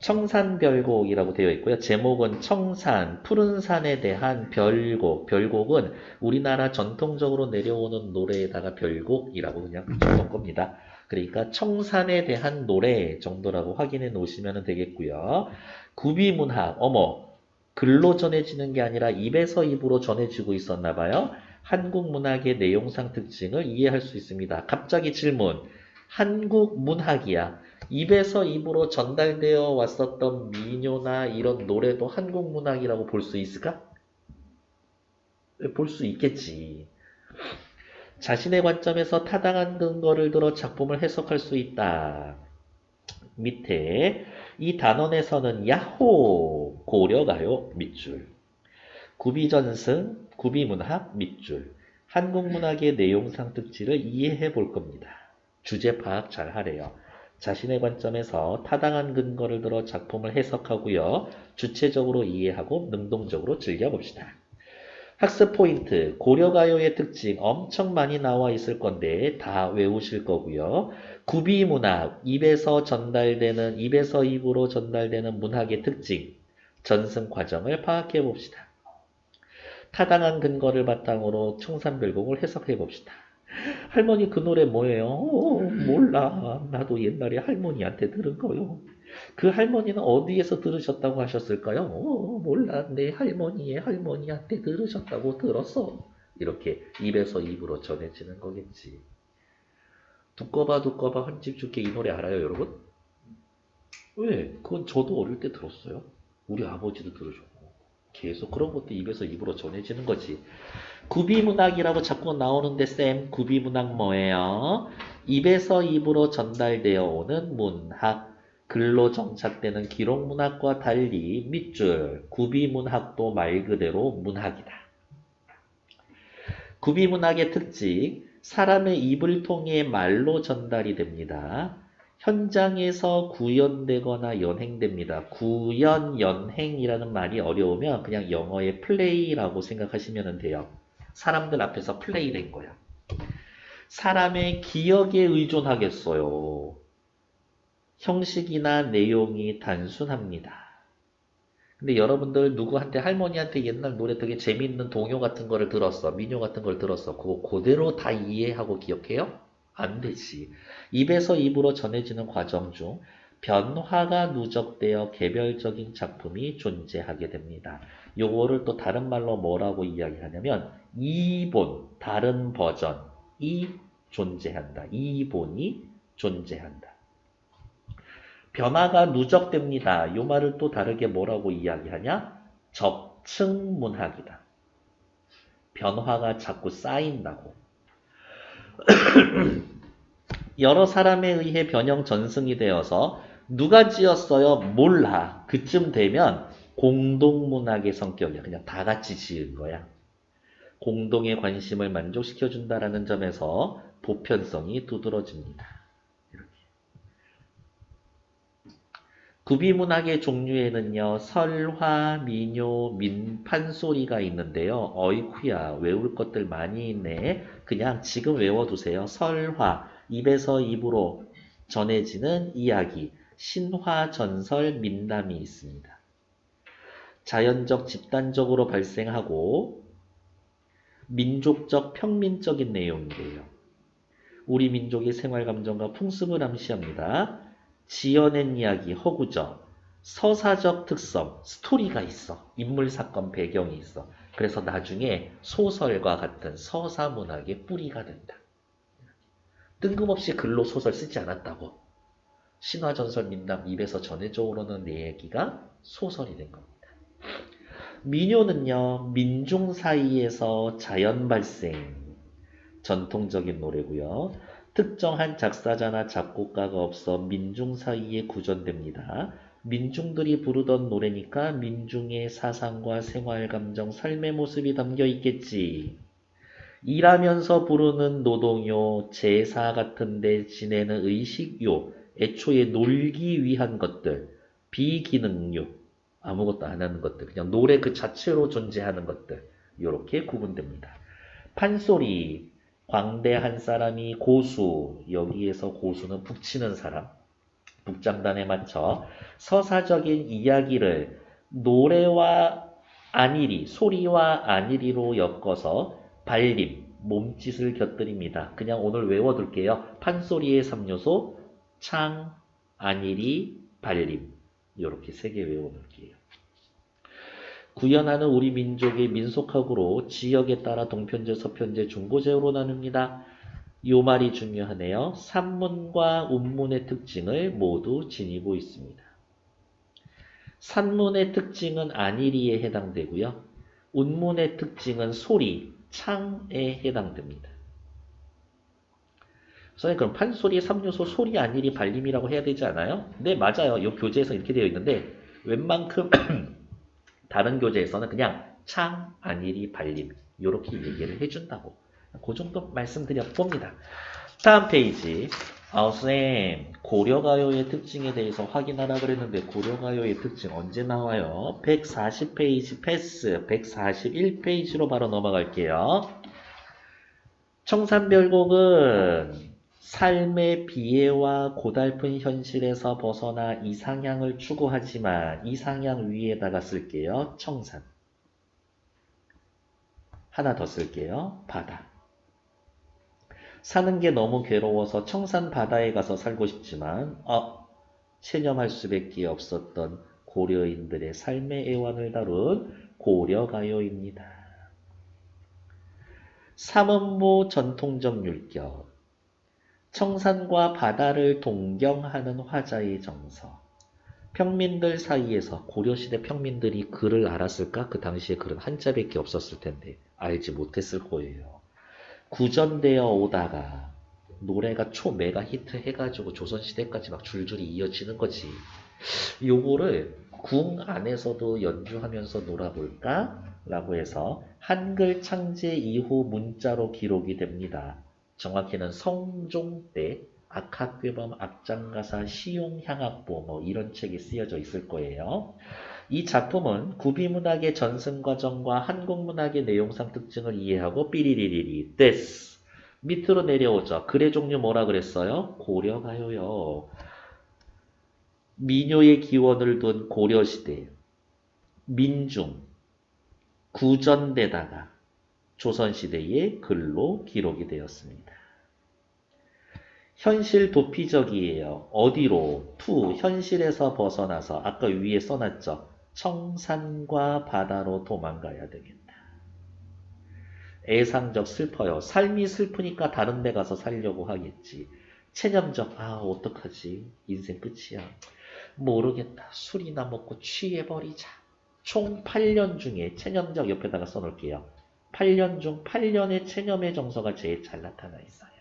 청산별곡이라고 되어 있고요. 제목은 청산, 푸른 산에 대한 별곡. 별곡은 우리나라 전통적으로 내려오는 노래에다가 별곡이라고 그냥 붙여놓은 겁니다. 그러니까 청산에 대한 노래 정도라고 확인해 놓으시면 되겠고요. 구비문학, 어머, 글로 전해지는 게 아니라 입에서 입으로 전해지고 있었나 봐요. 한국 문학의 내용상 특징을 이해할 수 있습니다. 갑자기 질문. 한국 문학이야. 입에서 입으로 전달되어 왔었던 민요나 이런 노래도 한국 문학이라고 볼 수 있을까? 볼 수 있겠지. 자신의 관점에서 타당한 근거를 들어 작품을 해석할 수 있다. 밑에 이 단원에서는 야호 고려가요 밑줄 구비전승 구비문학 밑줄 한국문학의 내용상 특질을 이해해 볼 겁니다. 주제 파악 잘 하래요. 자신의 관점에서 타당한 근거를 들어 작품을 해석하고요. 주체적으로 이해하고 능동적으로 즐겨봅시다. 학습 포인트, 고려가요의 특징 엄청 많이 나와 있을 건데 다 외우실 거고요. 구비문학, 입에서 입으로 전달되는 문학의 특징, 전승 과정을 파악해 봅시다. 타당한 근거를 바탕으로 청산별곡을 해석해 봅시다. 할머니 그 노래 뭐예요? 몰라. 나도 옛날에 할머니한테 들은 거요. 그 할머니는 어디에서 들으셨다고 하셨을까요? 몰라. 내 할머니의 할머니한테 들으셨다고 들었어. 이렇게 입에서 입으로 전해지는 거겠지. 두꺼봐 두꺼봐 헌집 줄게 이 노래 알아요, 여러분? 왜? 그건 저도 어릴 때 들었어요. 우리 아버지도 들으셨고. 계속 그런 것도 입에서 입으로 전해지는 거지. 구비문학이라고 자꾸 나오는데 쌤, 구비문학 뭐예요? 입에서 입으로 전달되어 오는 문학. 글로 정착되는 기록문학과 달리 밑줄, 구비문학도 말 그대로 문학이다. 구비문학의 특징, 사람의 입을 통해 말로 전달이 됩니다. 현장에서 구현되거나 연행됩니다. 구현, 연행이라는 말이 어려우면 그냥 영어의 플레이라고 생각하시면 돼요. 사람들 앞에서 플레이된 거야. 사람의 기억에 의존하겠어요. 형식이나 내용이 단순합니다. 근데 여러분들 누구한테 할머니한테 옛날 노래 되게 재밌는 동요 같은 거를 들었어. 민요 같은 걸 들었어. 그거 그대로 다 이해하고 기억해요? 안 되지. 입에서 입으로 전해지는 과정 중 변화가 누적되어 개별적인 작품이 존재하게 됩니다. 요거를 또 다른 말로 뭐라고 이야기하냐면 이본, 다른 버전이 존재한다. 이본이 존재한다. 변화가 누적됩니다. 요 말을 또 다르게 뭐라고 이야기하냐? 접층문학이다. 변화가 자꾸 쌓인다고. 여러 사람에 의해 변형 전승이 되어서 누가 지었어요? 몰라. 그쯤 되면 공동문학의 성격이야. 그냥 다 같이 지은 거야. 공동의 관심을 만족시켜준다라는 점에서 보편성이 두드러집니다. 구비문학의 종류에는요. 설화, 민요, 판소리가 있는데요. 어이쿠야 외울 것들 많이 있네. 그냥 지금 외워두세요. 설화, 입에서 입으로 전해지는 이야기, 신화, 전설, 민담이 있습니다. 자연적, 집단적으로 발생하고 민족적, 평민적인 내용이래요. 우리 민족의 생활감정과 풍습을 암시합니다. 지어낸 이야기, 허구적, 서사적 특성, 스토리가 있어. 인물, 사건, 배경이 있어. 그래서 나중에 소설과 같은 서사문학의 뿌리가 된다. 뜬금없이 글로 소설 쓰지 않았다고. 신화전설 민담 입에서 전해져 오르는 내 얘기가 소설이 된 겁니다. 민요는요. 민중 사이에서 자연 발생, 전통적인 노래고요. 특정한 작사자나 작곡가가 없어 민중 사이에 구전됩니다. 민중들이 부르던 노래니까 민중의 사상과 생활감정, 삶의 모습이 담겨 있겠지. 일하면서 부르는 노동요, 제사 같은 데 지내는 의식요, 애초에 놀기 위한 것들, 비기능요, 아무것도 안 하는 것들, 그냥 노래 그 자체로 존재하는 것들, 이렇게 구분됩니다. 판소리, 광대한 사람이 고수, 여기에서 고수는 북치는 사람, 북장단에 맞춰 서사적인 이야기를 노래와 안일이, 소리와 안일이로 엮어서 발림, 몸짓을 곁들입니다. 그냥 오늘 외워둘게요. 판소리의 3요소, 창, 안일이, 발림. 이렇게 3개 외워놓을게요. 구현하는 우리 민족의 민속학으로 지역에 따라 동편제, 서편제, 중고제로 나눕니다. 요 말이 중요하네요. 산문과 운문의 특징을 모두 지니고 있습니다. 산문의 특징은 안일이에 해당되고요. 운문의 특징은 소리, 창에 해당됩니다. 선생님 그럼 판소리 3요소 소리, 안일이, 발림이라고 해야 되지 않아요? 네 맞아요. 이 교재에서 이렇게 되어 있는데 웬만큼 다른 교재에서는 그냥 창, 안일이, 발림 이렇게 얘기를 해준다고. 그 정도 말씀드려 봅니다. 다음 페이지. 선생님 고려가요의 특징에 대해서 확인하라 그랬는데 고려가요의 특징 언제 나와요? 140페이지 패스 141페이지로 바로 넘어갈게요. 청산별곡은 삶의 비애와 고달픈 현실에서 벗어나 이상향을 추구하지만 이상향 위에다가 쓸게요. 청산. 하나 더 쓸게요. 바다. 사는 게 너무 괴로워서 청산 바다에 가서 살고 싶지만 체념할 수밖에 없었던 고려인들의 삶의 애환을 다룬 고려가요입니다. 삼음모 전통적 율격. 청산과 바다를 동경하는 화자의 정서. 평민들 사이에서 고려시대 평민들이 글을 알았을까? 그 당시에 글은 한자밖에 없었을 텐데 알지 못했을 거예요. 구전되어 오다가 노래가 초메가 히트 해가지고 조선시대까지 막 줄줄이 이어지는 거지. 요거를 궁 안에서도 연주하면서 놀아볼까? 라고 해서 한글 창제 이후 문자로 기록이 됩니다. 정확히는 성종 때 악학괴범 악장가사 시용향악보 뭐 이런 책이 쓰여져 있을 거예요. 이 작품은 구비문학의 전승과정과 한국문학의 내용상 특징을 이해하고 삐리리리리 데스 밑으로 내려오죠. 글의 종류 뭐라 그랬어요? 고려가요요. 민요의 기원을 둔 고려시대 민중 구전되다가 조선시대의 글로 기록이 되었습니다. 현실 도피적이에요. 어디로? 현실에서 벗어나서 아까 위에 써놨죠. 청산과 바다로 도망가야 되겠다. 애상적 슬퍼요. 삶이 슬프니까 다른 데 가서 살려고 하겠지. 체념적 어떡하지? 인생 끝이야. 모르겠다. 술이나 먹고 취해버리자. 총 8년 중에 체념적 옆에다가 써놓을게요. 8년 중 8년의 체념의 정서가 제일 잘 나타나 있어요.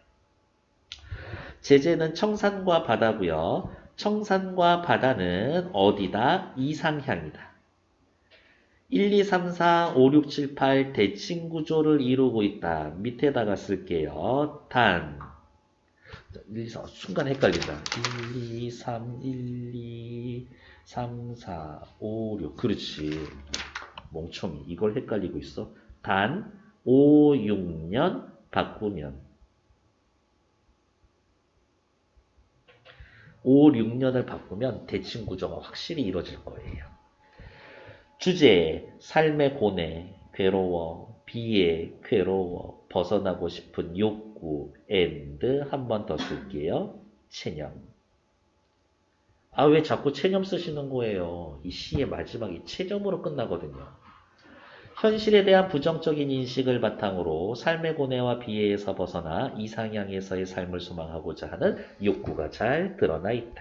제재는 청산과 바다고요. 청산과 바다는 어디다? 이상향이다. 1, 2, 3, 4, 5, 6, 7, 8 대칭 구조를 이루고 있다. 밑에다가 쓸게요. 단. 순간 헷갈린다. 1, 2, 3, 1, 2, 3, 4, 5, 6. 그렇지. 멍청이. 이걸 헷갈리고 있어. 단, 5, 6년 바꾸면 5, 6년을 바꾸면 대칭 구조가 확실히 이루어질 거예요. 주제, 삶의 고뇌, 괴로워, 비애, 괴로워, 벗어나고 싶은 욕구, and 한 번 더 쓸게요. 체념. 왜 자꾸 체념 쓰시는 거예요? 이 시의 마지막이 체념으로 끝나거든요. 현실에 대한 부정적인 인식을 바탕으로 삶의 고뇌와 비애에서 벗어나 이상향에서의 삶을 소망하고자 하는 욕구가 잘 드러나 있다.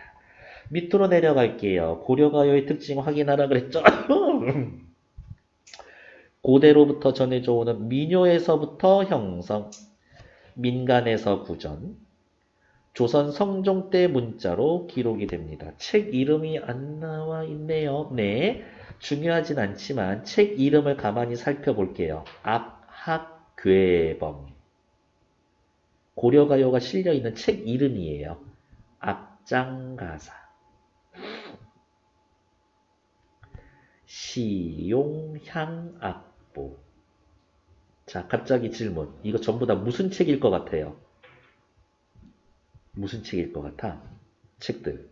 밑으로 내려갈게요. 고려가요의 특징 확인하라 그랬죠? 고대로부터 전해져 오는 민요에서부터 형성, 민간에서 구전, 조선 성종 때 문자로 기록이 됩니다. 책 이름이 안 나와 있네요. 네. 중요하진 않지만 책 이름을 가만히 살펴볼게요. 압학괴범. 고려가요가 실려있는 책 이름이에요. 악장가사. 시용향악보. 자, 갑자기 질문. 이거 전부 다 무슨 책일 것 같아요? 무슨 책일 것 같아? 책들.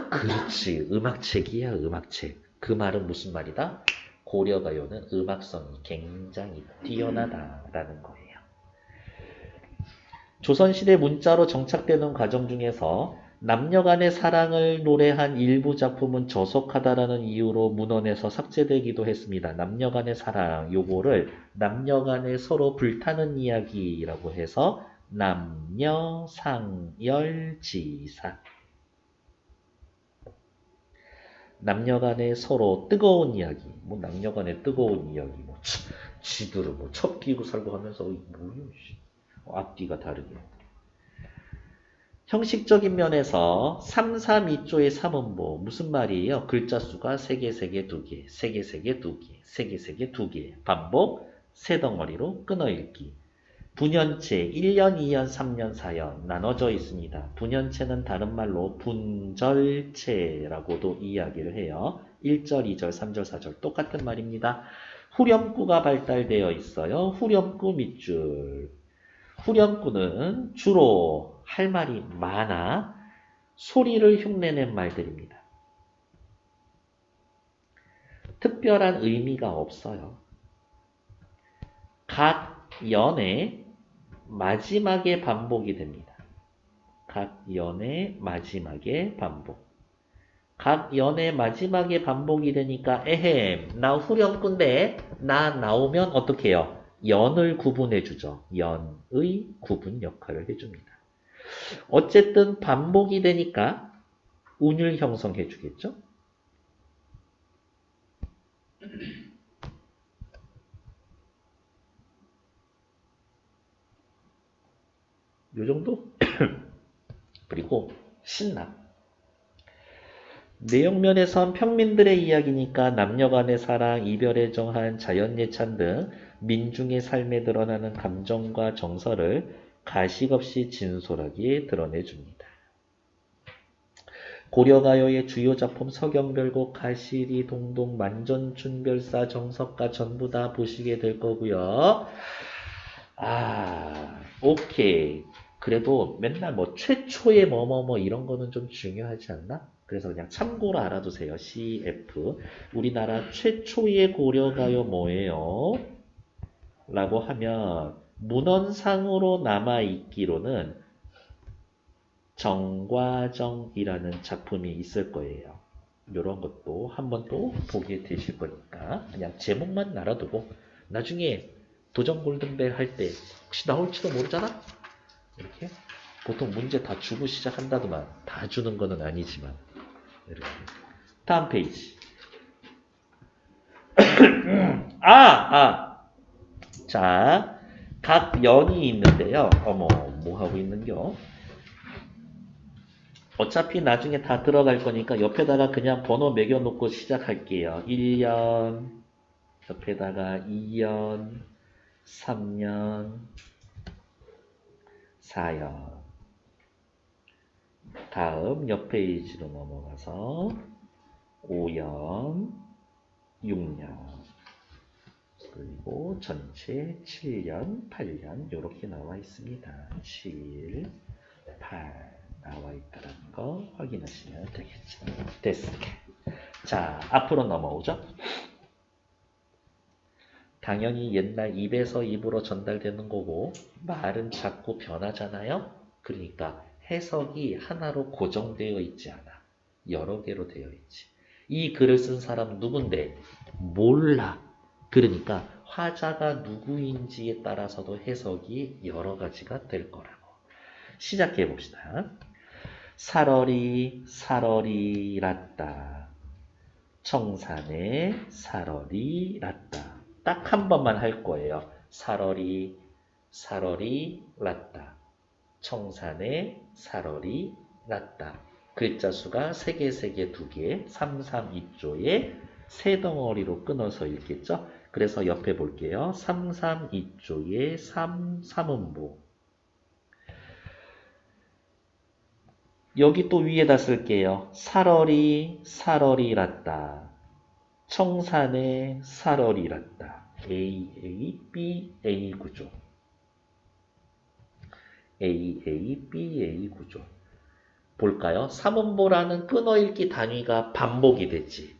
그렇지. 음악책이야, 음악책. 그 말은 무슨 말이다? 고려가요는 음악성이 굉장히 뛰어나다라는 거예요. 조선시대 문자로 정착되는 과정 중에서 남녀간의 사랑을 노래한 일부 작품은 저속하다라는 이유로 문헌에서 삭제되기도 했습니다. 남녀간의 사랑, 요거를 남녀간에 서로 불타는 이야기라고 해서 남녀상열지사. 남녀간에 서로 뜨거운 이야기, 뭐 남녀간에 뜨거운 이야기, 뭐 지들은 뭐 첩기고 살고 하면서 뭐요, 앞뒤가 다르게. 형식적인 면에서 332조의 3음보 무슨 말이에요? 글자 수가 3개, 3개, 2개, 3개, 3개, 2개, 3개, 3개, 2개, 반복, 세 덩어리로 끊어 읽기. 분연체 1년, 2년, 3년, 4년 나눠져 있습니다. 분연체는 다른 말로 분절체라고도 이야기를 해요. 1절, 2절, 3절, 4절 똑같은 말입니다. 후렴구가 발달되어 있어요. 후렴구 밑줄. 후렴구는 주로 할 말이 많아 소리를 흉내낸 말들입니다. 특별한 의미가 없어요. 각 연의 마지막에 반복이 됩니다. 각 연의 마지막에 반복. 각 연의 마지막에 반복이 되니까 에헴 나 후렴구인데 나 나오면 어떻게 해요? 연을 구분해 주죠. 연의 구분 역할을 해줍니다. 어쨌든 반복이 되니까 운율 형성해 주겠죠. 요 정도? 그리고 신나. 내용면에선 평민들의 이야기니까 남녀간의 사랑, 이별의 정한, 자연예찬 등 민중의 삶에 드러나는 감정과 정서를 가식 없이 진솔하게 드러내줍니다. 고려가요의 주요 작품 서경별곡, 가시리, 동동, 만전춘별사, 정석가 전부 다 보시게 될 거고요. 오케이. 그래도 맨날 뭐 최초의 뭐뭐뭐 이런 거는 좀 중요하지 않나? 그래서 그냥 참고로 알아두세요. CF. 우리나라 최초의 고려가요 뭐예요? 라고 하면 문헌상으로 남아있기로는 정과정이라는 작품이 있을 거예요. 이런 것도 한번 또 보게 되실 거니까 그냥 제목만 알아두고 나중에 도전 골든벨 할 때 혹시 나올지도 모르잖아? 이렇게 보통 문제 다 주고 시작한다더만 다 주는 거는 아니지만 이렇게 다음 페이지 자, 각 연이 있는데요. 어머 뭐 하고 있는겨? 어차피 나중에 다 들어갈 거니까 옆에다가 그냥 번호 매겨놓고 시작할게요. 1년 옆에다가 2년 3년 4년 다음 옆 페이지로 넘어가서 5년 6년 그리고 전체 7년 8년 이렇게 나와 있습니다. 7, 8 나와 있다는 거 확인하시면 되겠죠. 됐습니다. 자, 앞으로 넘어오죠. 당연히 옛날 입에서 입으로 전달되는 거고 말은 자꾸 변하잖아요. 그러니까 해석이 하나로 고정되어 있지 않아. 여러 개로 되어 있지. 이 글을 쓴 사람 누군데? 몰라. 그러니까 화자가 누구인지에 따라서도 해석이 여러 가지가 될 거라고. 시작해 봅시다. 살얼이 랐다. 청산에 살얼이 랐다. 딱 한 번만 할 거예요. 살얼이 랐다. 청산에 살얼이 랐다. 글자 수가 3개, 3개, 2개, 332조에 세 덩어리로 끊어서 읽겠죠? 그래서 옆에 볼게요. 332조에 3음보. 여기 또 위에다 쓸게요. 살얼이 랐다. 청산에 살얼이 랐다. A, B, A 구조. A, B, A 구조. 볼까요? 3음보라는 끊어읽기 단위가 반복이 되지.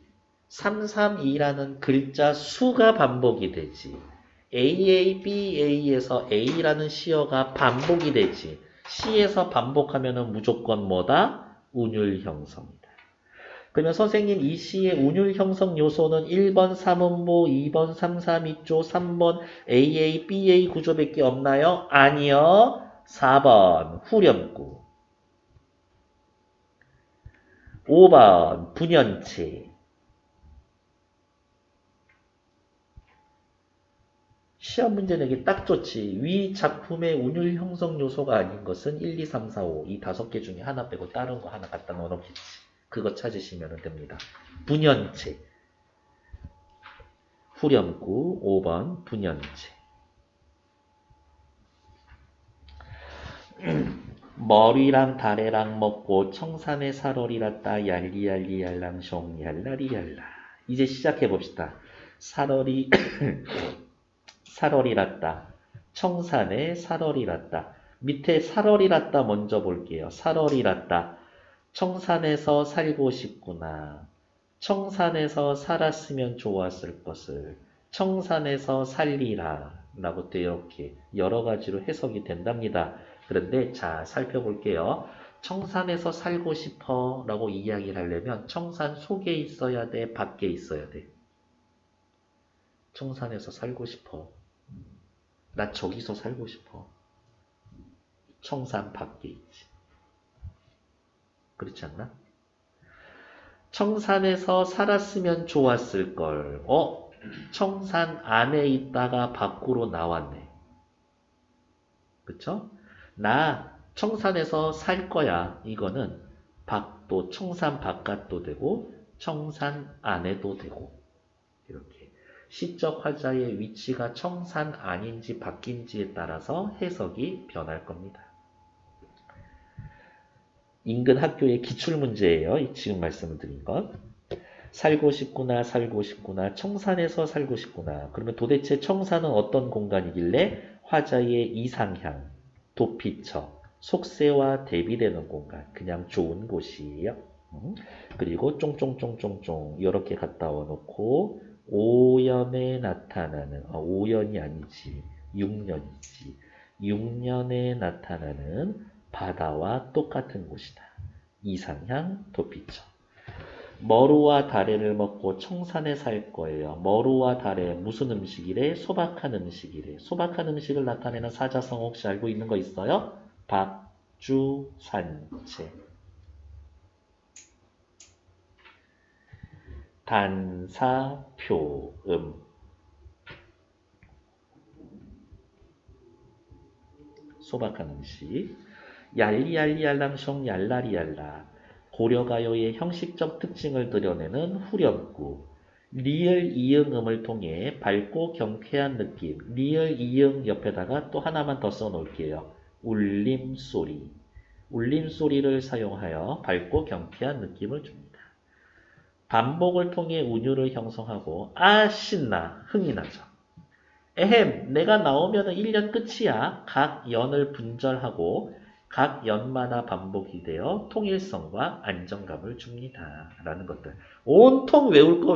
332라는 글자 수가 반복이 되지. AA, BA에서 A라는 시어가 반복이 되지. C에서 반복하면은 무조건 뭐다? 운율 형성이다. 그러면 선생님 이 시의 운율 형성 요소는 1번 3음보, 2번 3, 3, 2조, 3번 AA, BA 구조밖에 없나요? 아니요. 4번 후렴구. 5번 분연체. 시험 문제 내기 딱 좋지. 위 작품의 운율 형성 요소가 아닌 것은 1, 2, 3, 4, 5. 이 5개 중에 하나 빼고 다른 거 하나 갖다 넣어놓겠지. 그거 찾으시면 됩니다. 분연체. 후렴구 5번 분연체. 머리랑 다래랑 먹고 청산의 살얼이랐다 얄리얄리 얄랑숑 얄라리얄라. 이제 시작해봅시다. 살얼이 살얼이랐다. 청산의 살얼이랐다. 밑에 살얼이랐다 먼저 볼게요. 살얼이랐다. 청산에서 살고 싶구나. 청산에서 살았으면 좋았을 것을 청산에서 살리라 라고 또 이렇게 여러 가지로 해석이 된답니다. 그런데 자 살펴볼게요. 청산에서 살고 싶어 라고 이야기를 하려면 청산 속에 있어야 돼? 밖에 있어야 돼? 청산에서 살고 싶어. 나 저기서 살고 싶어. 청산 밖에 있지. 그렇지 않나? 청산에서 살았으면 좋았을 걸. 청산 안에 있다가 밖으로 나왔네. 그쵸? 나 청산에서 살 거야. 이거는 밖도 청산 바깥도 되고 청산 안에도 되고 이렇게 시적 화자의 위치가 청산 안인지 밖인지에 따라서 해석이 변할 겁니다. 인근 학교의 기출문제예요. 지금 말씀을 드린 것. 살고 싶구나, 살고 싶구나, 청산에서 살고 싶구나. 그러면 도대체 청산은 어떤 공간이길래 화자의 이상향, 도피처, 속세와 대비되는 공간, 그냥 좋은 곳이에요. 그리고 쫑쫑쫑쫑쫑 이렇게 갖다 놓고 오연에 나타나는, 오연이 아니지, 6년이지. 6년에 나타나는 바다와 똑같은 곳이다. 이상향, 도피처. 머루와 다래를 먹고 청산에 살 거예요. 머루와 다래 무슨 음식이래? 소박한 음식이래. 소박한 음식을 나타내는 사자성 혹시 알고 있는 거 있어요? 박주산체. 단사표음. 소박한 음식. 얄리얄리얄랑숑 얄라리얄라. 고려가요의 형식적 특징을 드러내는 후렴구. 리을 이응음을 통해 밝고 경쾌한 느낌. 리을 이응 옆에다가 또 하나만 더 써놓을게요. 울림소리. 울림소리를 사용하여 밝고 경쾌한 느낌을 줍니다. 반복을 통해 운율을 형성하고 신나, 흥이 나죠. 에헴, 내가 나오면 1년 끝이야. 각 연을 분절하고 각 연마다 반복이 되어 통일성과 안정감을 줍니다. 라는 것들. 온통 외울 거.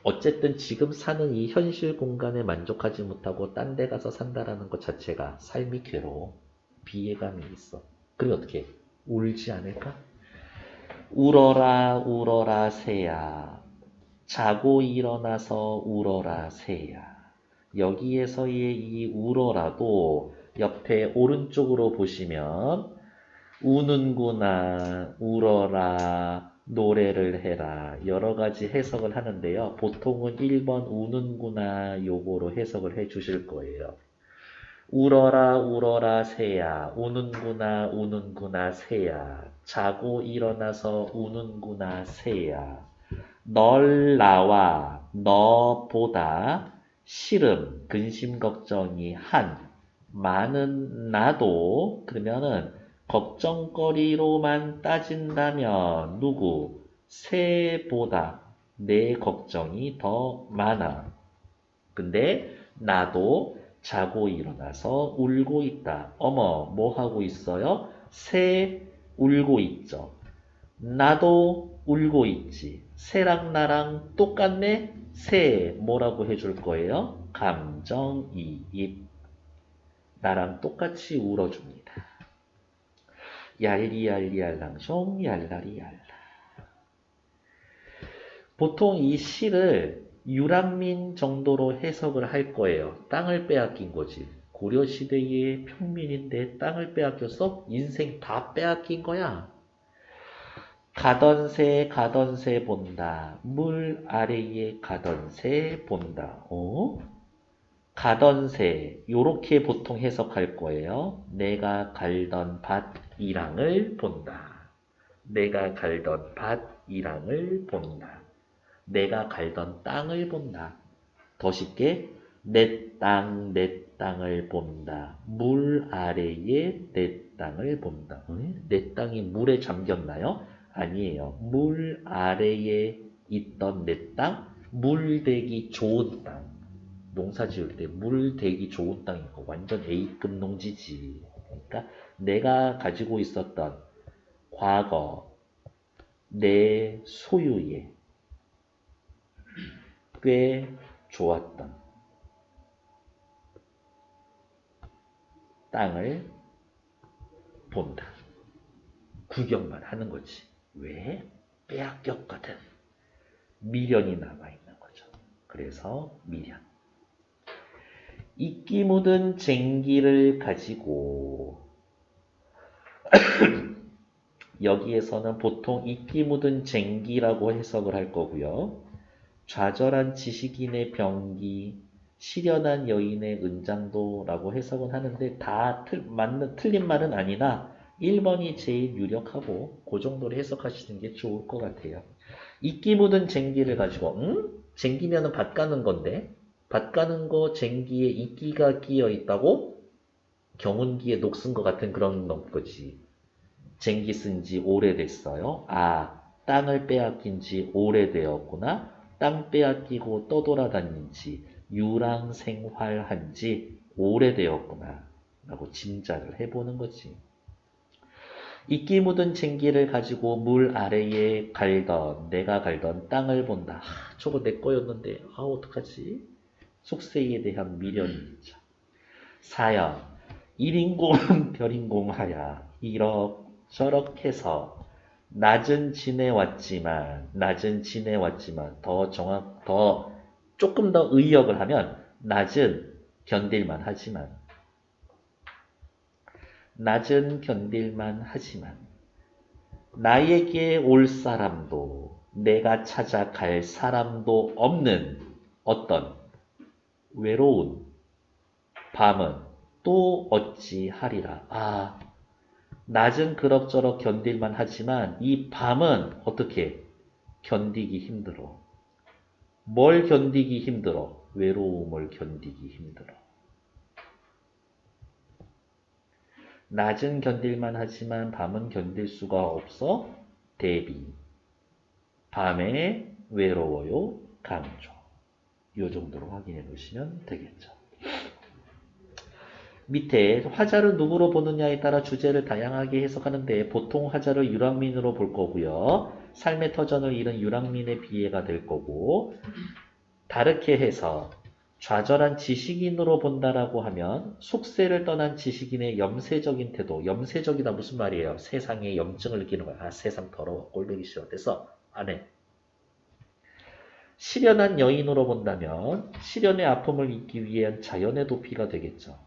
어쨌든 지금 사는 이 현실 공간에 만족하지 못하고 딴 데 가서 산다라는 것 자체가 삶이 괴로워. 비애감이 있어. 그럼 어떻게 해? 울지 않을까? 울어라 울어라 새야. 자고 일어나서 울어라 새야. 여기에서의 이 울어라도 옆에 오른쪽으로 보시면 우는구나, 울어라, 노래를 해라 여러 가지 해석을 하는데요. 보통은 1번 우는구나 요거로 해석을 해 주실 거예요. 울어라 울어라 새야, 우는구나 새야, 자고 일어나서 우는구나 새야. 널 나와 너보다 싫음, 근심, 걱정이 많은 나도 그러면은 걱정거리로만 따진다면 누구? 새보다 내 걱정이 더 많아. 근데 나도 자고 일어나서 울고 있다. 어머, 뭐 하고 있어요? 새 울고 있죠. 나도 울고 있지. 새랑 나랑 똑같네? 새 뭐라고 해줄 거예요? 감정이입. 나랑 똑같이 울어줍니다. 얄리얄리얄랑숑 얄라리얄라. 보통 이 시를 유랑민 정도로 해석을 할 거예요. 땅을 빼앗긴 거지. 고려시대의 평민인데 땅을 빼앗겼어? 인생 다 빼앗긴 거야. 가던 새 본다. 물 아래에 가던 새 본다. 가던 새 요렇게 보통 해석할 거예요. 내가 갈던 밭이랑을 본다. 내가 갈던 밭이랑을 본다. 내가 갈던 땅을 본다. 더 쉽게 내 땅을 본다. 물 아래에 내 땅을 본다. 내 땅이 물에 잠겼나요? 아니에요. 물 아래에 있던 내 땅, 물 되기 좋은 땅. 농사 지을 때 물 되기 좋은 땅이고 완전 A급 농지지. 그러니까 내가 가지고 있었던 과거 내 소유의 꽤 좋았던 땅을 본다. 구경만 하는 거지. 왜? 빼앗겼거든. 미련이 남아있는 거죠. 그래서 미련. 이끼 묻은 쟁기를 가지고 여기에서는 보통 이끼 묻은 쟁기라고 해석을 할 거고요. 좌절한 지식인의 병기, 시련한 여인의 은장도라고 해석은 하는데 다 틀린 말은 아니나 1번이 제일 유력하고 그 정도로 해석하시는 게 좋을 것 같아요. 이끼 묻은 쟁기를 가지고 쟁기면은 밭 가는 건데 밭 가는 거 쟁기에 이끼가 끼어 있다고? 경운기에 녹슨 것 같은 그런 거지. 쟁기 쓴 지 오래됐어요. 아, 땅을 빼앗긴 지 오래되었구나. 땅 빼앗기고 떠돌아다닌 지 유랑생활한 지 오래되었구나 라고 짐작을 해보는 거지. 이끼 묻은 쟁기를 가지고 물 아래에 내가 갈던 땅을 본다. 저거 내 거였는데 어떡하지? 속세에 대한 미련이 있죠. 사연 일인공 별인공하야 이럭저럭 해서 낮은 지내왔지만 더 조금 더 의역을 하면 낮은 견딜만 하지만 나에게 올 사람도 내가 찾아갈 사람도 없는 어떤 외로운 밤은 또 어찌하리라. 낮은 그럭저럭 견딜만 하지만 이 밤은 어떻게 견디기 힘들어. 뭘 견디기 힘들어? 외로움을 견디기 힘들어. 낮은 견딜만 하지만 밤은 견딜 수가 없어. 대비. 밤에 외로워요. 강조. 이 정도로 확인해 보시면 되겠죠. 밑에 화자를 누구로 보느냐에 따라 주제를 다양하게 해석하는데 보통 화자를 유랑민으로 볼 거고요. 삶의 터전을 잃은 유랑민의 비애가 될 거고 다르게 해서 좌절한 지식인으로 본다라고 하면 속세를 떠난 지식인의 염세적인 태도. 염세적이다 무슨 말이에요? 세상에 염증을 느끼는 거야. 세상 더러워. 꼴보기 싫어. 그래서 안 해. 시련한 여인으로 본다면 시련의 아픔을 잊기 위한 자연의 도피가 되겠죠.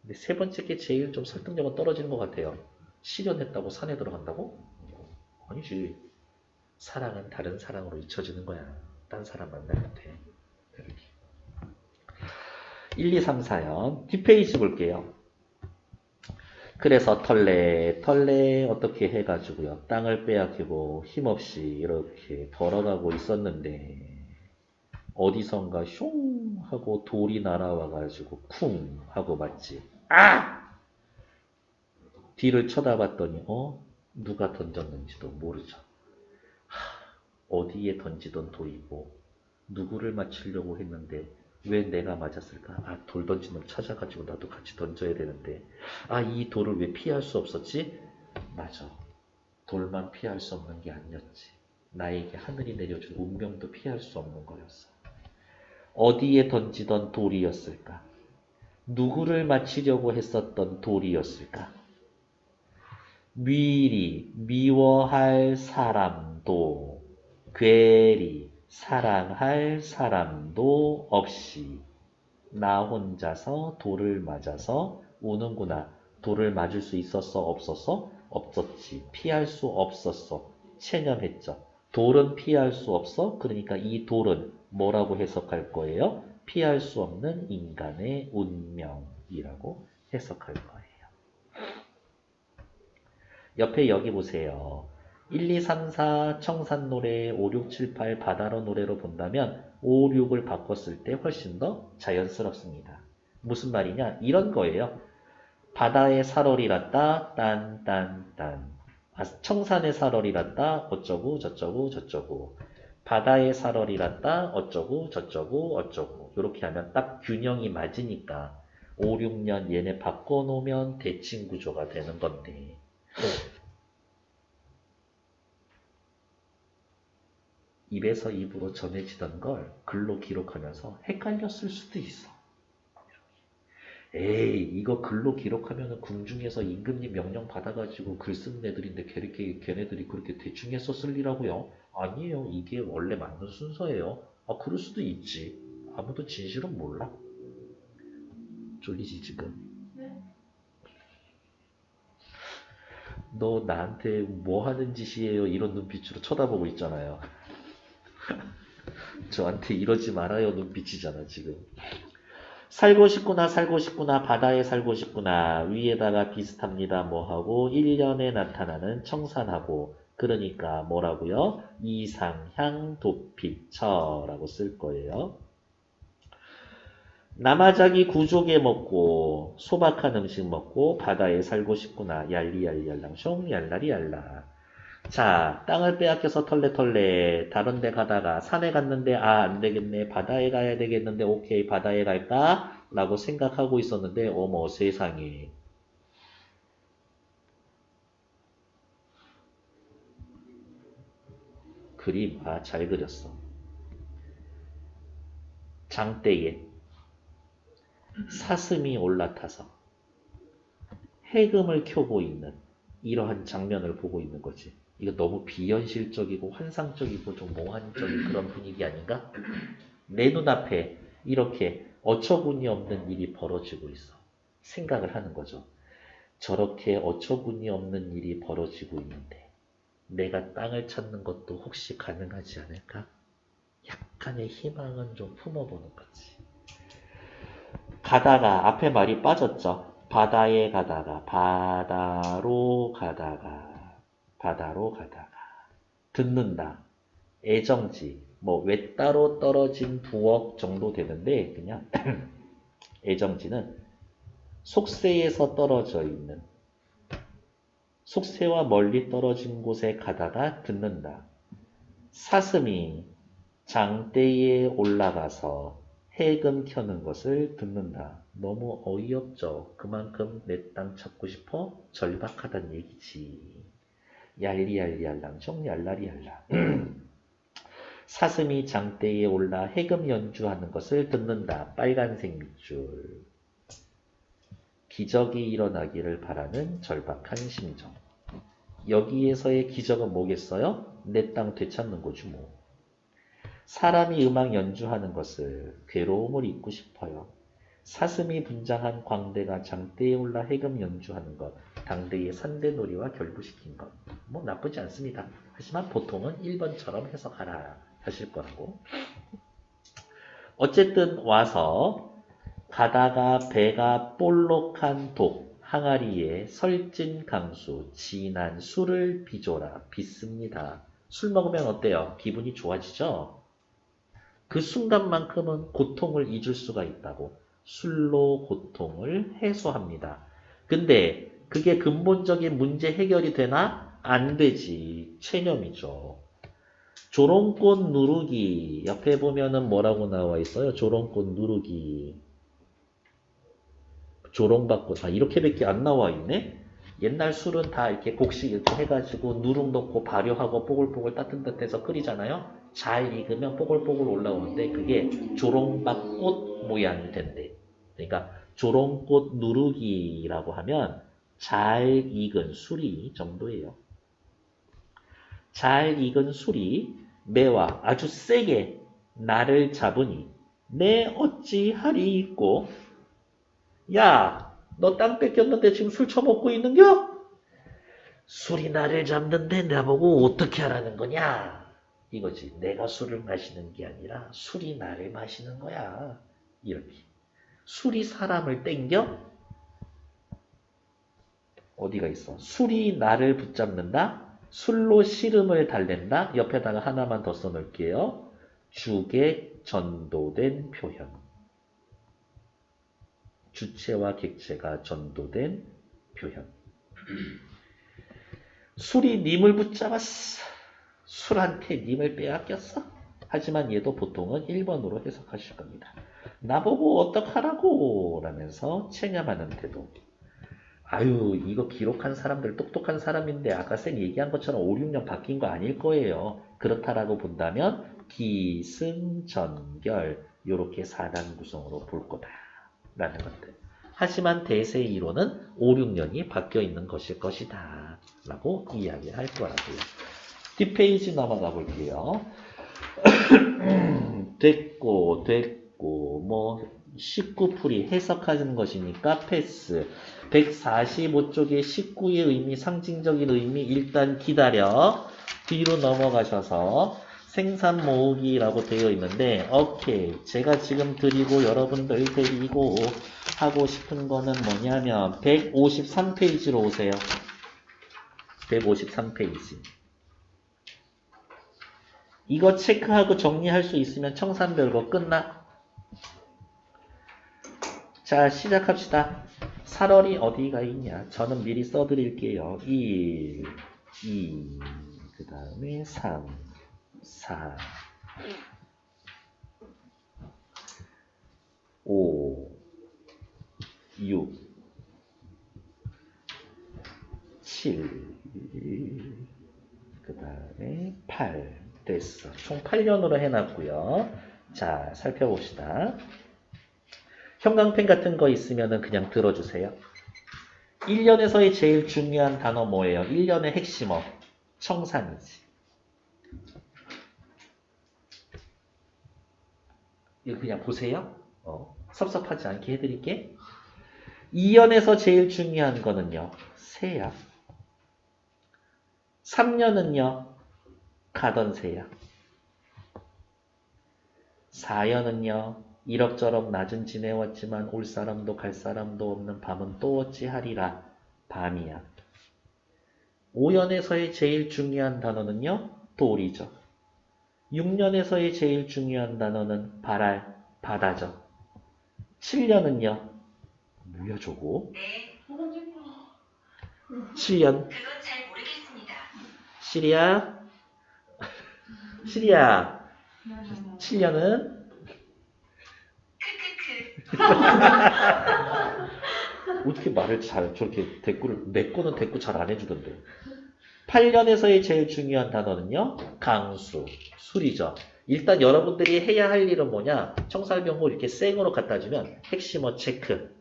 근데 세 번째 게 제일 좀 설득력은 떨어지는 것 같아요. 실현했다고 산에 들어간다고? 아니지. 사랑은 다른 사랑으로 잊혀지는 거야. 딴 사람 만나면 돼. 이렇게. 1, 2, 3, 4연. 뒷페이지 볼게요. 그래서 털레 어떻게 해가지고요. 땅을 빼앗기고 힘없이 이렇게 걸어가고 있었는데 어디선가 슝 하고 돌이 날아와가지고 쿵 하고 맞지. 뒤를 쳐다봤더니 누가 던졌는지도 모르죠. 어디에 던지던 돌이고 누구를 맞추려고 했는데 왜 내가 맞았을까? 아, 돌 던진 놈 찾아가지고 나도 같이 던져야 되는데. 아, 이 돌을 왜 피할 수 없었지? 맞아. 돌만 피할 수 없는 게 아니었지. 나에게 하늘이 내려준 운명도 피할 수 없는 거였어. 어디에 던지던 돌이었을까? 누구를 맞히려고 했었던 돌이었을까? 미리 미워할 사람도 괴리 사랑할 사람도 없이 나 혼자서 돌을 맞아서 우는구나. 돌을 맞을 수 있었어? 없었어? 없었지. 피할 수 없었어. 체념했죠. 돌은 피할 수 없어? 그러니까 이 돌은 뭐라고 해석할 거예요? 피할 수 없는 인간의 운명이라고 해석할 거예요. 옆에 여기 보세요. 1, 2, 3, 4 청산 노래, 5, 6, 7, 8 바다로 노래로 본다면 5, 6을 바꿨을 때 훨씬 더 자연스럽습니다. 무슨 말이냐? 이런 거예요. 바다의 살얼이랐다 딴딴딴. 청산의 살얼이랐다 어쩌고 저쩌고 저쩌고. 바다의 살얼이랐다 어쩌고 저쩌고 어쩌고. 이렇게 하면 딱 균형이 맞으니까 5, 6년 얘네 바꿔놓으면 대칭 구조가 되는 건데. 입에서 입으로 전해지던 걸 글로 기록하면서 헷갈렸을 수도 있어. 에이, 이거 글로 기록하면은 궁중에서 임금님 명령 받아가지고 글 쓰는 애들인데 걔네들이 그렇게 대충 했었을 리라고요? 아니에요. 이게 원래 맞는 순서예요. 아, 그럴 수도 있지. 아무도 진실은 몰라. 쫄리지 지금. 너 나한테 뭐 하는 짓이에요? 이런 눈빛으로 쳐다보고 있잖아요. 저한테 이러지 말아요 눈빛이잖아 지금. 살고 싶구나 살고 싶구나 바다에 살고 싶구나 위에다가 비슷합니다 뭐하고 1년에 나타나는 청산하고 그러니까 뭐라고요? 이상향 도픽처라고 쓸 거예요. 남아자기 구조개 먹고 소박한 음식 먹고 바다에 살고 싶구나 얄리얄리얄랑 숑 얄라리얄라. 자, 땅을 빼앗겨서 털레털레 다른 데 가다가 산에 갔는데 아, 안 되겠네. 바다에 가야 되겠는데 오케이, 바다에 갈까? 라고 생각하고 있었는데 어머 세상에. 그림, 아, 잘 그렸어. 장대에 사슴이 올라타서 해금을 켜고 있는 이러한 장면을 보고 있는 거지. 이거 너무 비현실적이고 환상적이고 좀 몽환적인 그런 분위기 아닌가? 내 눈앞에 이렇게 어처구니 없는 일이 벌어지고 있어. 생각을 하는 거죠. 저렇게 어처구니 없는 일이 벌어지고 있는데 내가 땅을 찾는 것도 혹시 가능하지 않을까? 약간의 희망은 좀 품어보는 거지. 가다가 앞에 말이 빠졌죠. 바다에 가다가 바다로 가다가 바다로 가다가 듣는다. 애정지 뭐 외따로 떨어진 부엌 정도 되는데 그냥 애정지는 속세에서 떨어져 있는 속세와 멀리 떨어진 곳에 가다가 듣는다. 사슴이 장대에 올라가서 해금 켜는 것을 듣는다. 너무 어이없죠. 그만큼 내 땅 찾고 싶어? 절박하단 얘기지. 얄리얄리얄랑숑 얄라리얄라. 사슴이 장대에 올라 해금 연주하는 것을 듣는다. 빨간색 밑줄. 기적이 일어나기를 바라는 절박한 심정. 여기에서의 기적은 뭐겠어요? 내 땅 되찾는 거지 뭐. 사람이 음악 연주하는 것을 괴로움을 잊고 싶어요. 사슴이 분장한 광대가 장대에 올라 해금 연주하는 것, 당대의 산대놀이와 결부시킨 것. 뭐 나쁘지 않습니다. 하지만 보통은 1번처럼 해석하라 하실 거라고. 어쨌든 와서 가다가 배가 볼록한 독, 항아리에 설진 강수, 진한 술을 빚어라. 빚습니다. 술 먹으면 어때요? 기분이 좋아지죠? 그 순간만큼은 고통을 잊을 수가 있다고. 술로 고통을 해소합니다. 근데 그게 근본적인 문제 해결이 되나? 안 되지. 체념이죠. 조롱꽃 누르기. 옆에 보면은 뭐라고 나와 있어요? 조롱꽃 누르기. 조롱받고. 아, 이렇게밖에 안 나와 있네? 옛날 술은 다 이렇게 곡식 이렇게 해가지고 누룩 넣고 발효하고 뽀글뽀글 따뜻해서 끓이잖아요? 잘 익으면 뽀글뽀글 올라오는데 그게 조롱박꽃 모양이 된대. 그러니까 조롱꽃 누르기라고 하면 잘 익은 술이 정도예요. 잘 익은 술이 매와 아주 세게 나를 잡으니 내 어찌하리있고. 야, 너 땅 뺏겼는데 지금 술 처먹고 있는겨? 술이 나를 잡는데 나보고 어떻게 하라는 거냐? 이거지. 내가 술을 마시는 게 아니라 술이 나를 마시는 거야. 이렇게. 술이 사람을 땡겨? 어디가 있어? 술이 나를 붙잡는다? 술로 시름을 달랜다? 옆에다가 하나만 더 써놓을게요. 주객 전도된 표현. 주체와 객체가 전도된 표현. 술이 님을 붙잡았어. 술한테 님을 빼앗겼어. 하지만 얘도 보통은 1번으로 해석하실 겁니다. 나보고 어떡하라고 라면서 체념하는 태도. 아유, 이거 기록한 사람들 똑똑한 사람인데 아까 쌤 얘기한 것처럼 5, 6년 바뀐 거 아닐 거예요. 그렇다라고 본다면 기승전결 요렇게 4단 구성으로 볼 거다라는 것들. 하지만 대세 이론은 5, 6년이 바뀌어 있는 것일 것이다 라고 이야기할 거라고요. 뒷페이지 넘어가 볼게요. 됐고 뭐 19풀이 해석하는 것이니까 패스. 145쪽의 19의 의미, 상징적인 의미 일단 기다려. 뒤로 넘어가셔서 생산 모으기라고 되어 있는데 오케이. 제가 지금 드리고 여러분들 데리고 하고 싶은 거는 뭐냐면 153페이지로 오세요. 153페이지. 이거 체크하고 정리할 수 있으면 청산별거 끝나. 자, 시작합시다. 8월이 어디가 있냐? 저는 미리 써드릴게요. 1, 2, 그 다음에 3, 4, 5, 6, 7, 그 다음에 8. 됐어. 총 8년으로 해놨고요. 자, 살펴봅시다. 형광펜 같은 거 있으면 그냥 들어주세요. 1년에서의 제일 중요한 단어 뭐예요? 1년의 핵심어. 청산이지. 이거 그냥 보세요. 섭섭하지 않게 해드릴게. 2년에서 제일 중요한 거는요. 새야. 3년은요. 가던 새야. 4년은요. 이럭저럭 낮은 지내왔지만 올 사람도 갈 사람도 없는 밤은 또 어찌하리라. 밤이야. 5년에서의 제일 중요한 단어는요. 돌이죠. 6년에서의 제일 중요한 단어는 바다죠. 7년은요. 뭐야 저거? 네. 7년. 그건 잘 모르겠습니다. 시리아. 7년은 크크크. 어떻게 말을 저렇게 내 거는 대꾸 잘 안 해주던데. 8년에서의 제일 중요한 단어는요. 강수, 술이죠. 일단 여러분들이 해야 할 일은 뭐냐. 청살병고 이렇게 생으로 갖다 주면 핵심어 체크.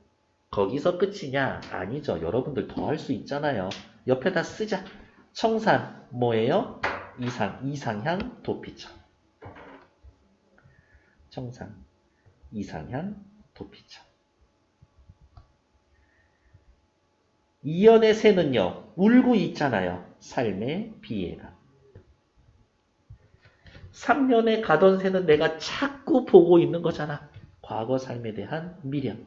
거기서 끝이냐? 아니죠. 여러분들 더 할 수 있잖아요. 옆에다 쓰자. 청산 뭐예요? 이상향 도피처. 청산 이상향 도피처. 이연의 새는요. 울고 있잖아요. 삶의 비애가. 3년에 가던 새는 내가 자꾸 보고 있는 거잖아. 과거 삶에 대한 미련.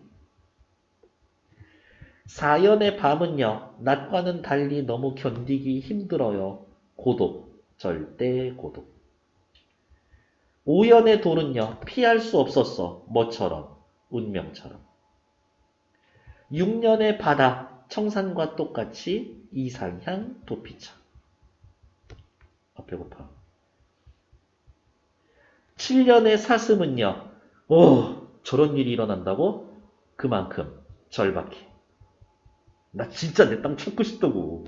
4년의 밤은요. 낮과는 달리 너무 견디기 힘들어요. 고독. 절대 고독. 5년의 돌은요. 피할 수 없었어. 뭐처럼? 운명처럼. 6년의 바다. 청산과 똑같이 이상향 도피처. 배고파. 7년의 사슴은요. 오, 저런 일이 일어난다고? 그만큼 절박해. 나 진짜 내 땅 찾고 싶다고.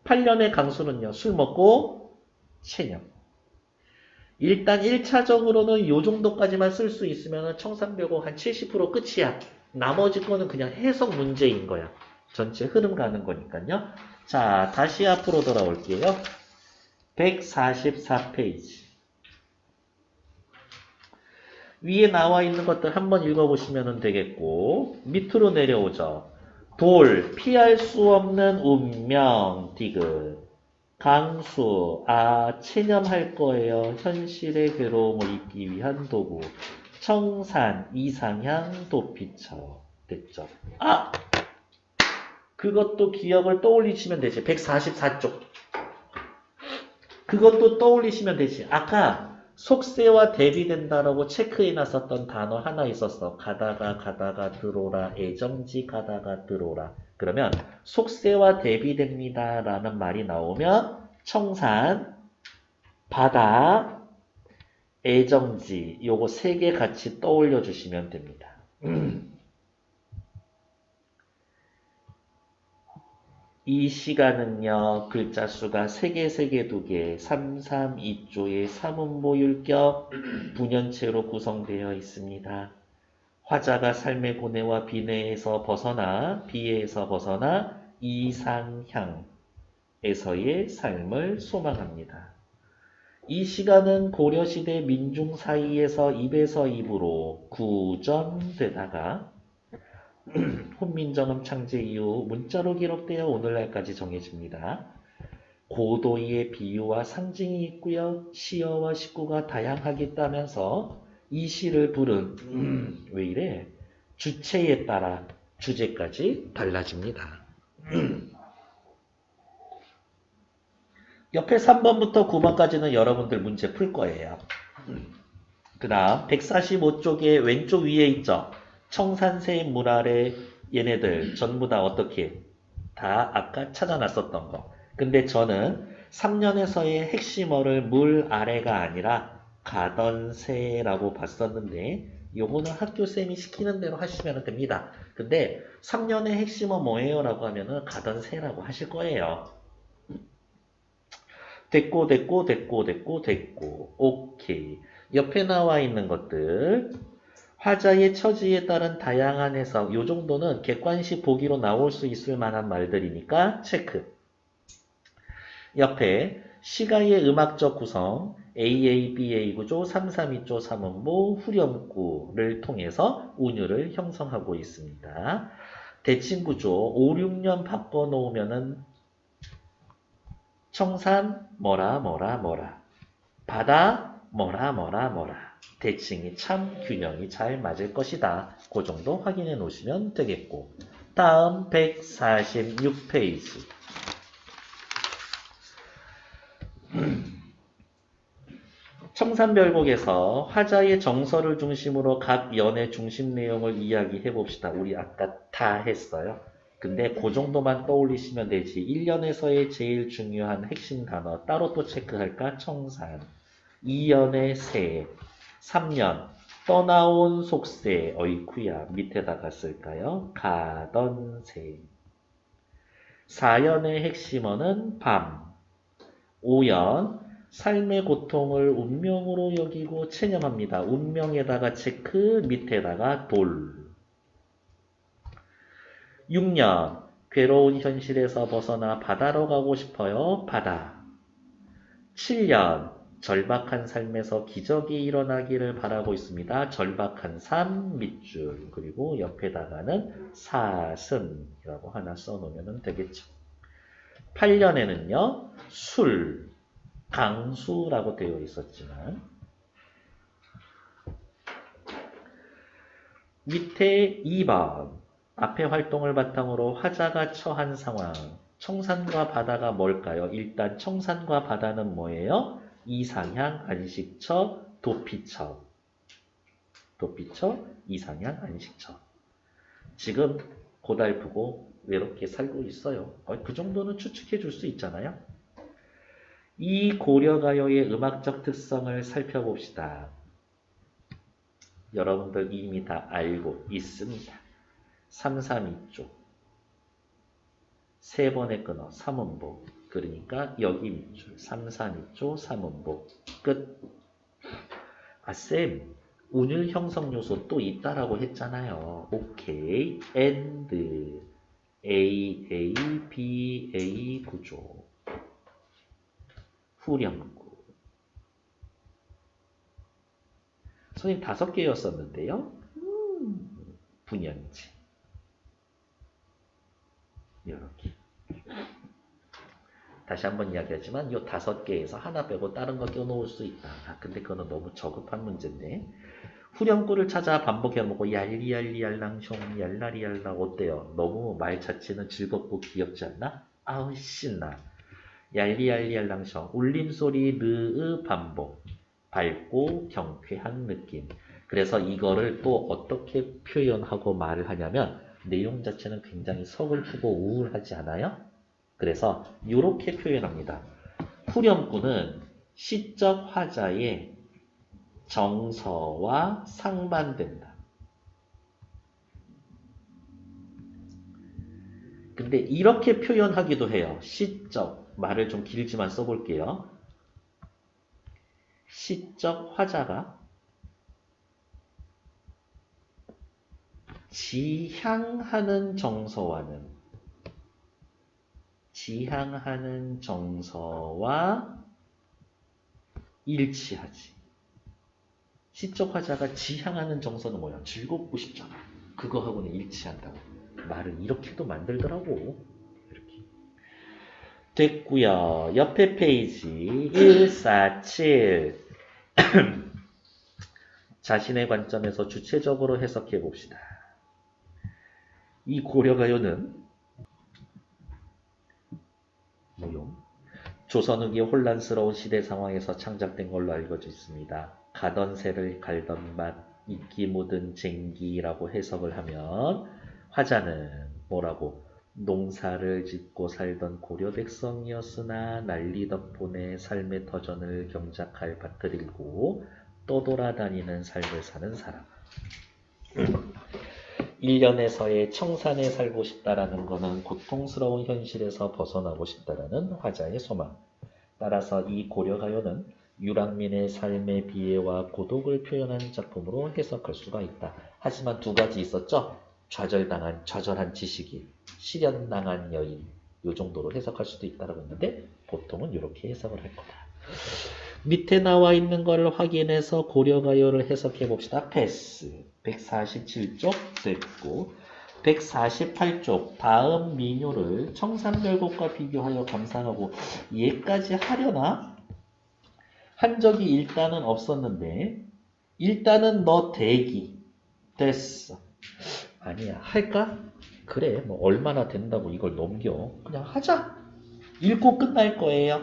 8년의 강수는요. 술 먹고 체념. 일단 1차적으로는 요 정도까지만 쓸 수 있으면 청산별곡 한 70% 끝이야. 나머지 거는 그냥 해석 문제인 거야. 전체 흐름 가는 거니까요. 자, 다시 앞으로 돌아올게요. 144페이지. 위에 나와 있는 것들 한번 읽어보시면 되겠고, 밑으로 내려오죠. 돌, 피할 수 없는 운명, 디귿. 강수, 체념할 거예요. 현실의 괴로움을 잊기 위한 도구. 청산, 이상향, 도피처. 됐죠? 그것도 기억을 떠올리시면 되지. 144쪽. 그것도 떠올리시면 되지. 아까 속세와 대비된다라고 체크해 놨었던 단어 하나 있었어. 가다가 들어오라. 애정지 가다가 들어오라. 그러면 속세와 대비됩니다 라는 말이 나오면 청산, 바다, 애정지 요거 세 개 같이 떠올려 주시면 됩니다. 이 시간은요, 글자 수가 3개, 3개, 2개, 3, 3, 2조의 삼음보율격 분연체로 구성되어 있습니다. 화자가 삶의 고뇌와 비내에서 벗어나, 비애에서 벗어나 이상향에서의 삶을 소망합니다. 이 시간은 고려시대 민중 사이에서 입에서 입으로 구전되다가 훈민정음 창제 이후 문자로 기록되어 오늘날까지 정해집니다. 고도의 비유와 상징이 있고요. 시어와 식구가 다양하게 따면서 이 시를 부른 왜 이래? 주체에 따라 주제까지 달라집니다. 옆에 3번부터 9번까지는 여러분들 문제 풀 거예요. 그 다음 145쪽에 왼쪽 위에 있죠. 청산새 물 아래 얘네들 전부 다 어떻게? 다 아까 찾아놨었던 거. 근데 저는 3년에서의 핵심어를 물 아래가 아니라 가던 새라고 봤었는데 요거는 학교쌤이 시키는 대로 하시면 됩니다. 근데 3년의 핵심어 뭐예요? 라고 하면은 가던 새라고 하실 거예요. 됐고. 오케이. 옆에 나와 있는 것들. 화자의 처지에 따른 다양한 해석, 요 정도는 객관식 보기로 나올 수 있을 만한 말들이니까 체크. 옆에 시가의 음악적 구성, AABA 구조, 332조 3음보, 후렴구를 통해서 운율을 형성하고 있습니다. 대칭 구조 5, 6년 바꿔놓으면은 청산 뭐라 바다 뭐라 대칭이 참 균형이 잘 맞을 것이다. 그 정도 확인해 놓으시면 되겠고. 다음 146페이지. 청산별곡에서 화자의 정서를 중심으로 각 연의 중심 내용을 이야기해 봅시다. 우리 아까 다 했어요. 근데 그 정도만 떠올리시면 되지. 1년에서의 제일 중요한 핵심 단어 따로 또 체크할까? 청산. 2년의 새. 3년 떠나온 속새. 어이쿠야 밑에다가 쓸까요? 가던 새. 4년의 핵심어는 밤. 5년 삶의 고통을 운명으로 여기고 체념합니다. 운명에다가 체크, 밑에다가 돌. 6년 괴로운 현실에서 벗어나 바다로 가고 싶어요. 바다. 7년 절박한 삶에서 기적이 일어나기를 바라고 있습니다. 절박한 삶 밑줄. 그리고 옆에다가는 사슴이라고 하나 써놓으면 되겠죠. 8년에는요. 술, 강수라고 되어 있었지만 밑에 2번 앞에 활동을 바탕으로 화자가 처한 상황. 청산과 바다가 뭘까요? 일단 청산과 바다는 뭐예요? 이상향, 안식처, 도피처. 이상향, 안식처. 지금 고달프고 외롭게 살고 있어요. 그 정도는 추측해 줄 수 있잖아요. 이 고려가요의 음악적 특성을 살펴봅시다. 여러분들 이미 다 알고 있습니다. 332쪽. 세 번에 끊어 3음보. 그러니까 여기 밑줄 332쪽 3음보. 끝. 아, 쌤. 운율 형성 요소 또 있다라고 했잖아요. 오케이. and A, A, B, A 구조. 후렴구. 선생님 5개였었는데요. 분연지. 이렇게. 다시 한번 이야기하지만 이 5개에서 하나 빼고 다른 거 껴놓을 수 있다. 아, 근데 그거는 너무 저급한 문제인데. 후렴구를 찾아 반복해보고 얄리얄리얄랑숑 얄라리얄라 어때요? 너무 말 자체는 즐겁고 귀엽지 않나? 아우 신나. 얄리얄리얄랑숑 울림소리 르의 반복. 밝고 경쾌한 느낌. 그래서 이거를 또 어떻게 표현하고 말을 하냐면 내용 자체는 굉장히 서글프고 우울하지 않아요? 그래서 이렇게 표현합니다. 후렴구는 시적 화자의 정서와 상반된다. 근데 이렇게 표현하기도 해요. 시적, 말을 좀 길지만 써볼게요. 시적 화자가 지향하는 정서와 일치하지. 시적 화자가 지향하는 정서는 뭐야? 즐겁고 싶잖아. 그거하고는 일치한다고. 말을 이렇게도 만들더라고. 이렇게. 됐고요. 옆에 페이지 147. 자신의 관점에서 주체적으로 해석해 봅시다. 이 고려가요는 조선후기 혼란스러운 시대 상황에서 창작된 걸로 알려져 있습니다. 가던 새를 갈던 맛, 이끼 묻은 쟁기라고 해석을 하면 화자는 뭐라고? 농사를 짓고 살던 고려 백성이었으나 난리 덕분에 삶의 터전을 경작할 밭을 일고 떠돌아다니는 삶을 사는 사람. 1년에서의 청산에 살고 싶다라는 것은 고통스러운 현실에서 벗어나고 싶다라는 화자의 소망. 따라서 이 고려가요는 유랑민의 삶의 비애와 고독을 표현한 작품으로 해석할 수가 있다. 하지만 2가지 있었죠? 좌절한 지식인, 실연당한 여인. 이 정도로 해석할 수도 있다고 했는데 보통은 이렇게 해석을 할 거다. 밑에 나와 있는 걸 확인해서 고려가요를 해석해 봅시다. 패스. 147쪽 됐고 148쪽 다음 민요를 청산별곡과 비교하여 감상하고 얘까지 하려나? 한 적이 일단은 없었는데 일단은 너 대기 됐어. 아니야 할까? 그래 뭐 얼마나 된다고 이걸 넘겨. 그냥 하자. 읽고 끝날 거예요.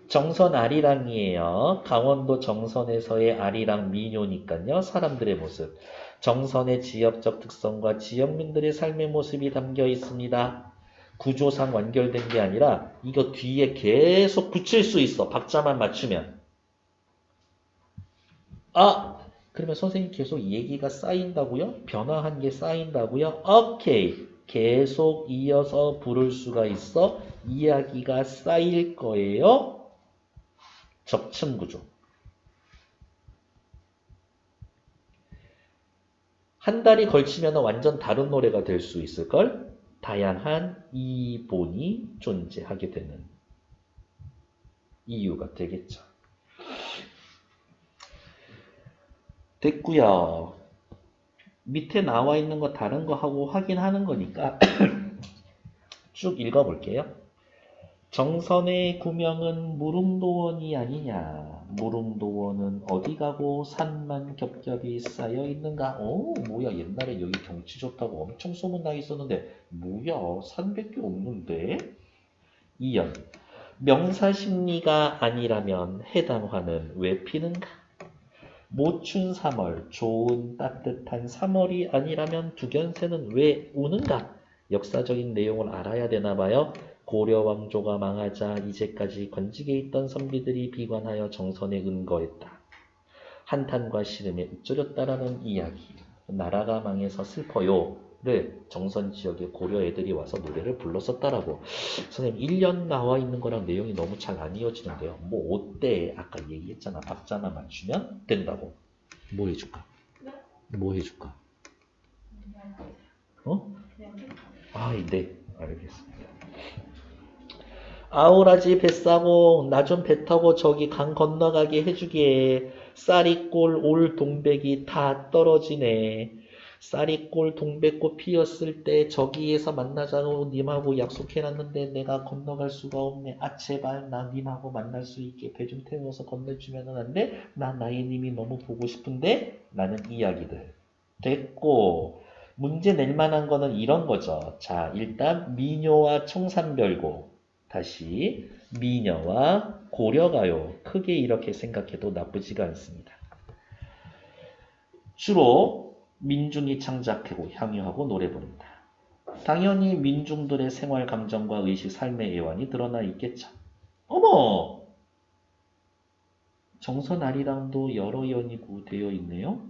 정선 아리랑이에요. 강원도 정선에서의 아리랑 민요니까요. 사람들의 모습. 정선의 지역적 특성과 지역민들의 삶의 모습이 담겨 있습니다. 구조상 완결된 게 아니라 이거 뒤에 계속 붙일 수 있어. 박자만 맞추면. 아! 그러면 선생님 계속 얘기가 쌓인다고요? 변화한 게 쌓인다고요? 오케이. 계속 이어서 부를 수가 있어. 이야기가 쌓일 거예요. 적층 구조. 한 달이 걸치면 완전 다른 노래가 될 수 있을걸? 다양한 이본이 존재하게 되는 이유가 되겠죠. 됐고요. 밑에 나와 있는 거 다른 거 하고 확인하는 거니까 쭉 읽어볼게요. 정선의 구명은 무릉도원이 아니냐. 무릉도원은 어디 가고 산만 겹겹이 쌓여 있는가. 오 뭐야 옛날에 여기 경치 좋다고 엄청 소문나 있었는데 뭐야 산밖에 없는데. 2연 명사심리가 아니라면 해당 화는 왜 피는가. 모춘 3월 좋은 따뜻한 3월이 아니라면 두견새는 왜 우는가. 역사적인 내용을 알아야 되나 봐요. 고려 왕조가 망하자 이제까지 건직에 있던 선비들이 비관하여 정선에 은거했다. 한탄과 시름에 읊조렸다라는 이야기. 나라가 망해서 슬퍼요를 정선 지역에 고려 애들이 와서 노래를 불렀었다라고. 선생님 1년 나와 있는 거랑 내용이 너무 잘 안 이어지는데요. 뭐 5대 아까 얘기했잖아. 박자만 맞추면 된다고. 뭐 해줄까? 뭐 해줄까? 어? 아, 네. 알겠습니다. 아우라지 뱃사공 나 좀 배 타고 저기 강 건너가게 해주게. 쌀이꼴 올 동백이 다 떨어지네. 쌀이꼴 동백꽃 피었을 때 저기에서 만나자고 님하고 약속해놨는데 내가 건너갈 수가 없네. 아 제발 나 님하고 만날 수 있게 배 좀 태워서 건너주면 안 돼? 나 나의 님이 너무 보고 싶은데? 라는 이야기들. 됐고 문제 낼 만한 거는 이런 거죠. 자 일단 미녀와 청산별고 다시 미녀와 고려가요. 크게 이렇게 생각해도 나쁘지가 않습니다. 주로 민중이 창작하고 향유하고 노래 부른다. 당연히 민중들의 생활 감정과 의식, 삶의 애환이 드러나 있겠죠. 어머! 정선 아리랑도 여러 연이고 되어 있네요.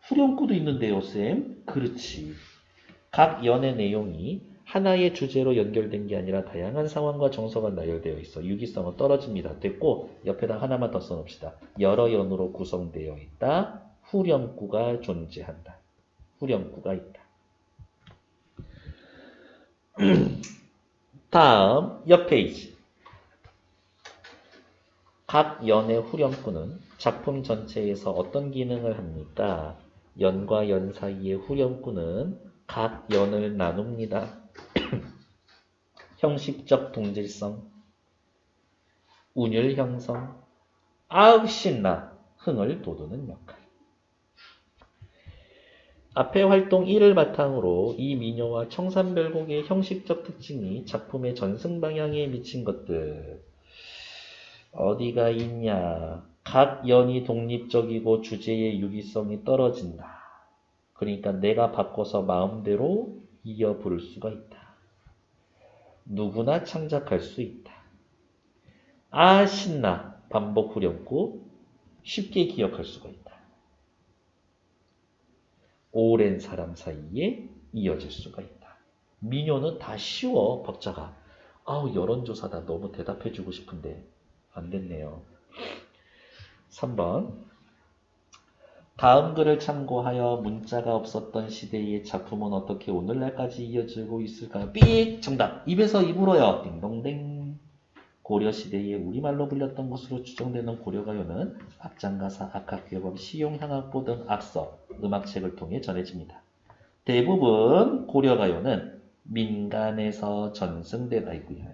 후렴구도 있는데요, 쌤? 그렇지. 각 연의 내용이 하나의 주제로 연결된 게 아니라 다양한 상황과 정서가 나열되어 있어 유기성은 떨어집니다. 됐고 옆에다 하나만 더 써놓읍시다. 여러 연으로 구성되어 있다. 후렴구가 존재한다. 후렴구가 있다. 다음 옆 페이지. 각 연의 후렴구는 작품 전체에서 어떤 기능을 합니까? 연과 연 사이의 후렴구는 각 연을 나눕니다. 형식적 동질성, 운율 형성, 아우 신나, 흥을 돋우는 역할. 앞의 활동 1을 바탕으로 이 미녀와 청산별곡의 형식적 특징이 작품의 전승 방향에 미친 것들. 어디가 있냐. 각 연이 독립적이고 주제의 유기성이 떨어진다. 그러니까 내가 바꿔서 마음대로 이어 부를 수가 있다. 누구나 창작할 수 있다. 아 신나 반복 후렴구 쉽게 기억할 수가 있다. 오랜 사람 사이에 이어질 수가 있다. 민요는 다 쉬워 박자가. 아우 여론조사다 너무 대답해주고 싶은데 안 됐네요. 3번 다음 글을 참고하여 문자가 없었던 시대의 작품은 어떻게 오늘날까지 이어지고 있을까요? 삑! 정답! 입에서 입으로요. 딩동댕. 고려시대에 우리말로 불렸던 것으로 추정되는 고려가요는 앞장가사, 악학규범, 시용향악보 등 앞서 음악책을 통해 전해집니다. 대부분 고려가요는 민간에서 전승되다 있고요.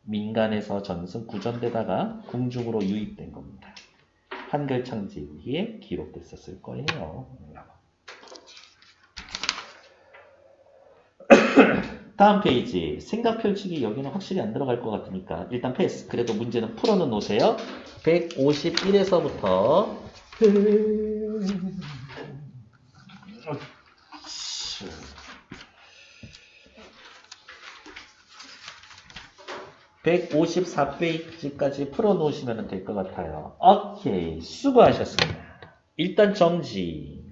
민간에서 전승 구전되다가 궁중으로 유입된 겁니다. 한글 창제 후에 기록됐었을 거예요. 다음 페이지. 생각 펼치기 여기는 확실히 안 들어갈 것 같으니까 일단 패스. 그래도 문제는 풀어는 놓으세요. 151에서부터 154페이지까지 풀어놓으시면 될 것 같아요. 오케이. 수고하셨습니다. 일단 정지.